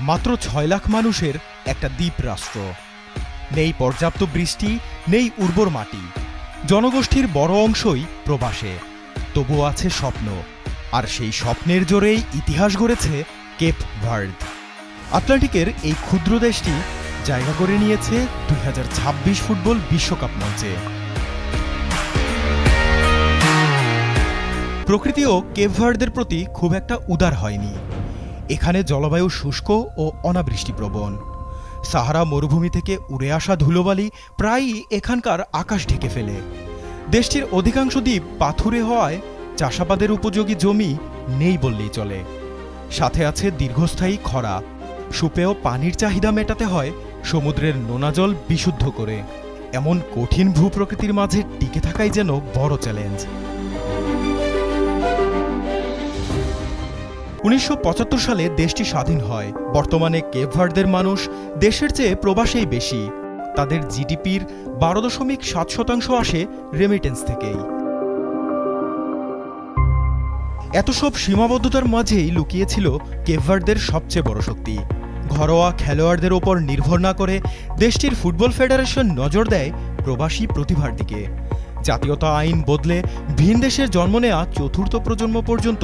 মাত্র ৬ লাখ মানুষের একটা দ্বীপ রাষ্ট্র। নেই পর্যাপ্ত বৃষ্টি, নেই উর্বর মাটি, জনগোষ্ঠীর বড় অংশই প্রবাসে। তবুও আছে স্বপ্ন, আর সেই স্বপ্নের জোরেই ইতিহাস গড়েছে কেপ ভার্দ। আটলান্টিকের এই ক্ষুদ্র দেশটি জায়গা করে নিয়েছে ২০২৬ ফুটবল বিশ্বকাপ মঞ্চে। প্রকৃতিও কেপ ভার্দের প্রতি খুব একটা উদার হয়নি। এখানে জলবায়ু শুষ্ক ও অনাবৃষ্টিপ্রবণ। সাহারা মরুভূমি থেকে উড়ে আসা ধুলোবালি প্রায়ই এখানকার আকাশ ঢেকে ফেলে। দেশটির অধিকাংশ দ্বীপ পাথুরে হওয়ায় চাষাবাদের উপযোগী জমি নেই বললেই চলে। সাথে আছে দীর্ঘস্থায়ী খরা। সুপেয় পানির চাহিদা মেটাতে হয় সমুদ্রের নোনা জল বিশুদ্ধ করে। এমন কঠিন ভূপ্রকৃতির মাঝে টিকে থাকাই যেন বড় চ্যালেঞ্জ। ১৯৭৫ সালে দেশটি স্বাধীন হয়। বর্তমানে কেপ ভার্দের মানুষ দেশের চেয়ে প্রবাসেই বেশি। তাদের জিডিপির ১২.৭% আসে রেমিটেন্স থেকেই। এত সব সীমাবদ্ধতার মাঝেই লুকিয়েছিল কেপ ভার্দের সবচেয়ে বড় শক্তি। ঘরোয়া খেলোয়াড়দের ওপর নির্ভর না করে দেশটির ফুটবল ফেডারেশন নজর দেয় প্রবাসী প্রতিভার দিকে। জাতীয়তা আইন বদলে ভিন দেশের জন্ম নেয়া চতুর্থ প্রজন্ম পর্যন্ত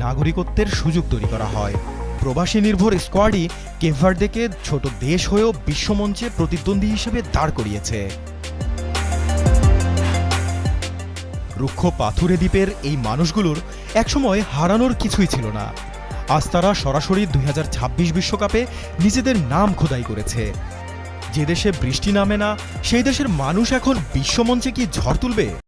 নাগরিকত্বের সুযোগ তৈরি করা হয়। প্রবাসী নির্ভর স্কোয়াডই কেপ ভার্দেকে ছোট দেশ হয়েও বিশ্বমঞ্চে প্রতিদ্বন্দ্বী হিসেবে দাঁড় করিয়েছে। রুক্ষ পাথুরে দ্বীপের এই মানুষগুলোর একসময় হারানোর কিছুই ছিল না। আজ তারা সরাসরি ২০২৬ বিশ্বকাপে নিজেদের নাম খোদাই করেছে। যে দেশে বৃষ্টি নামে না, সেই দেশের মানুষ এখন বিশ্বমঞ্চে কি ঝড় তুলবে?